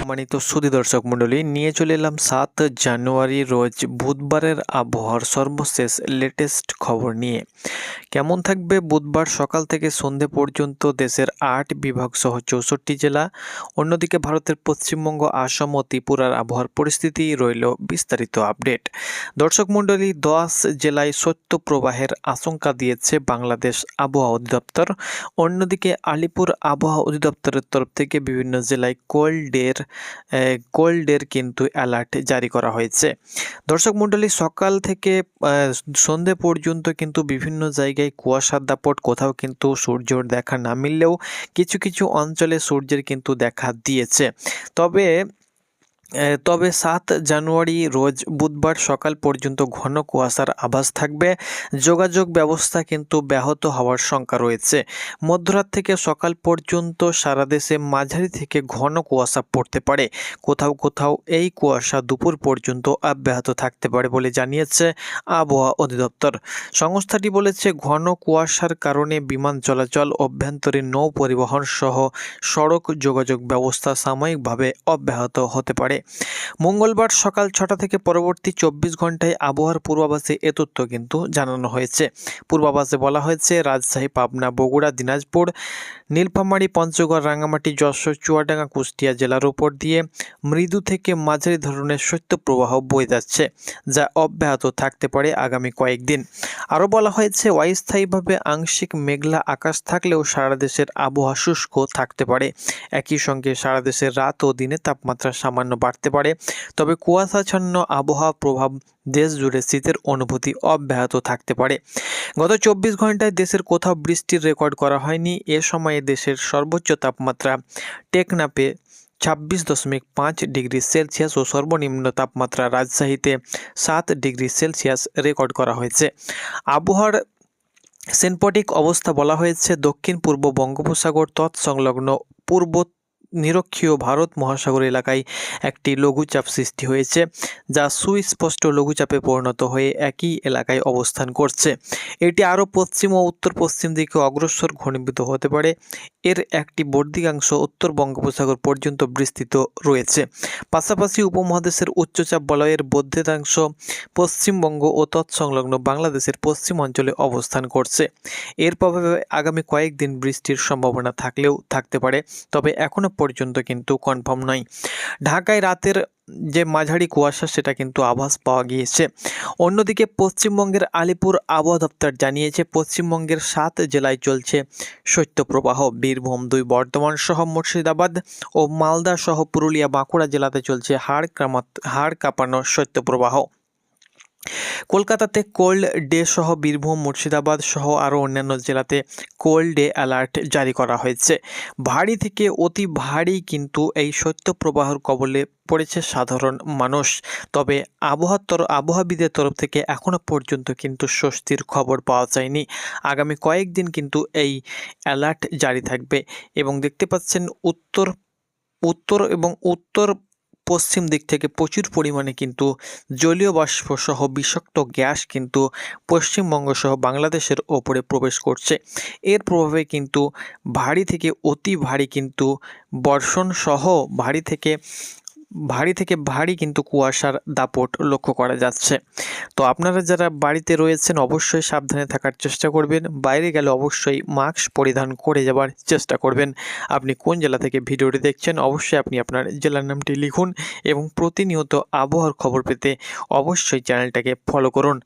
সম্মানিত সুধী দর্শক মণ্ডলী, নিয়ে চলে এলাম 7 জানুয়ারি রোজ বুধবারের আবহাওয়ার সর্বশেষ লেটেস্ট খবর নিয়ে। কেমন থাকবে বুধবার সকাল থেকে সন্ধে পর্যন্ত দেশের 8 বিভাগ সহ 64 জেলা, অন্যদিকে ভারতের পশ্চিমবঙ্গ, আসাম ও ত্রিপুরার আবহাওয়ার পরিস্থিতি রইল বিস্তারিত আপডেট। দর্শক মণ্ডলী, 10 জেলায় শৈত্যপ্রবাহের আশঙ্কা দিয়েছে বাংলাদেশ আবহাওয়া অধিদপ্তর। অন্যদিকে আলিপুর আবহাওয়া অধিদপ্তরের তরফ থেকে বিভিন্ন জেলায় কোল্ডের কিন্তু অ্যালার্ট জারি করা হয়েছে। দর্শক মণ্ডলী, সকাল থেকে সন্ধে পর্যন্ত কিন্তু বিভিন্ন জায়গায় কুয়াশার দাপট, কোথাও কিন্তু সূর্যের দেখা না মিললেও কিছু কিছু অঞ্চলে সূর্যের কিন্তু দেখা দিয়েছে। তবে 7 জানুয়ারি রোজ বুধবার সকাল পর্যন্ত ঘন কুয়াশার আভাস থাকবে। যোগাযোগ ব্যবস্থা কিন্তু ব্যাহত হওয়ার শঙ্কা রয়েছে। মধ্যরাত থেকে সকাল পর্যন্ত সারা দেশে মাঝারি থেকে ঘন কুয়াশা পড়তে পারে। কোথাও কোথাও এই কুয়াশা দুপুর পর্যন্ত অব্যাহত থাকতে পারে বলে জানিয়েছে আবহাওয়া অধিদপ্তর। সংস্থাটি বলেছে, ঘন কুয়াশার কারণে বিমান চলাচল, অভ্যন্তরীণ নৌ পরিবহন সহ সড়ক যোগাযোগ ব্যবস্থা সাময়িকভাবে অব্যাহত হতে পারে। মঙ্গলবার সকাল 6টা থেকে পরবর্তী 24 ঘন্টায় আবহাওয়ার পূর্বাভাসে এ তথ্য কিন্তু জানানো হয়েছে। পূর্বাভাসে বলা হয়েছে, রাজশাহী, পাবনা, বগুড়া, দিনাজপুর, নীলফামারী, পঞ্চগড়, রাঙ্গামাটি, যশোর, চুয়াডাঙ্গা, কুষ্টিয়া জেলার উপর দিয়ে মৃদু থেকে মাঝারি ধরনের শৈত্যপ্রবাহ বয়ে যাচ্ছে, যা অব্যাহত থাকতে পারে আগামী কয়েকদিন। আরও বলা হয়েছে, অস্থায়ীভাবে আংশিক মেঘলা আকাশ থাকলেও সারা দেশের আবহাওয়া শুষ্ক থাকতে পারে। একই সঙ্গে সারা দেশের রাত ও দিনে তাপমাত্রা সামান্য বাড়তে পারে। তবে কুয়াশাচ্ছন্ন আবহাওয়া প্রভাব দেশ জুড়ে শীতের অনুভূতি অব্যাহত থাকতে পারে। গত 24 ঘন্টায় দেশের কোথাও বৃষ্টির রেকর্ড করা হয়নি। এ সময়ে দেশের সর্বোচ্চ তাপমাত্রা টেকনাফে 26.5 ডিগ্রি সেলসিয়াস ও সর্বনিম্ন তাপমাত্রা রাজশাহীতে 7 ডিগ্রি সেলসিয়াস রেকর্ড করা হয়েছে। আবহাওয়ার সিনপটিক অবস্থা বলা হয়েছে, দক্ষিণ পূর্ব বঙ্গোপসাগর তৎসংলগ্ন পূর্ব নিরক্ষীয় ভারত মহাসাগর এলাকায় একটি লঘুচাপ সৃষ্টি হয়েছে, যা সুস্পষ্ট লঘুচাপে পরিণত হয়ে একই এলাকায় অবস্থান করছে। এটি আরও পশ্চিম ও উত্তর পশ্চিম দিকে অগ্রসর ঘনীভূত হতে পারে। এর একটি বর্ধিকাংশ উত্তর বঙ্গোপসাগর পর্যন্ত বিস্তৃত রয়েছে। পাশাপাশি উপমহাদেশের উচ্চচাপ বলয়ের বর্ধিতাংশ পশ্চিমবঙ্গ ও তৎসংলগ্ন বাংলাদেশের পশ্চিম অঞ্চলে অবস্থান করছে। এর প্রভাবে আগামী কয়েকদিন বৃষ্টির সম্ভাবনা থাকলেও থাকতে পারে, তবে এখনও পর্যন্ত কিন্তু কনফার্ম নয়। ঢাকায় রাতের যে মাঝারি কুয়াশা, সেটা কিন্তু আভাস পাওয়া গিয়েছে। অন্যদিকে পশ্চিমবঙ্গের আলিপুর আবহাওয়া দপ্তর জানিয়েছে, পশ্চিমবঙ্গের 7 জেলায় চলছে শৈত্যপ্রবাহ। বীরভূম, 2, বর্ধমান সহ মুর্শিদাবাদ ও মালদা সহ পুরুলিয়া, বাঁকুড়া জেলাতে চলছে হাড় কাঁপানো শৈত্যপ্রবাহ। কলকাতাতে কোল্ড ডে সহ বীরভূম, মুর্শিদাবাদ সহ আরও অন্যান্য জেলাতে কোল্ড ডে অ্যালার্ট জারি করা হয়েছে। ভারী থেকে অতি ভারী কিন্তু এই শৈত্যপ্রবাহের কবলে পড়েছে সাধারণ মানুষ। তবে আবহাওয়াবিদের তরফ থেকে এখনও পর্যন্ত কিন্তু স্বস্তির খবর পাওয়া যায়নি। আগামী কয়েকদিন কিন্তু এই অ্যালার্ট জারি থাকবে এবং দেখতে পাচ্ছেন উত্তর এবং উত্তর পশ্চিম দিক থেকে প্রচুর পরিমাণে কিন্তু জলীয় বাষ্প সহ বিষাক্ত গ্যাস কিন্তু পশ্চিমবঙ্গ সহ বাংলাদেশের ওপরে প্রবেশ করছে। এর প্রভাবে কিন্তু ভারী থেকে অতি ভারী কিন্তু বর্ষণ সহ ভারী থেকে ভারী কিন্তু কুয়াশার দাপট লক্ষ্য করা যাচ্ছে। তো আপনারা যারা বাড়িতে রয়েছেন অবশ্যই সাবধানে থাকার চেষ্টা করবেন। বাইরে গেলে অবশ্যই মাস্ক পরিধান করে যাবার চেষ্টা করবেন। আপনি কোন জেলা থেকে ভিডিওটি দেখছেন অবশ্যই আপনি আপনার জেলার নামটি লিখুন এবং প্রতিনিয়ত আবহাওয়ার খবর পেতে অবশ্যই চ্যানেলটাকে ফলো করুন।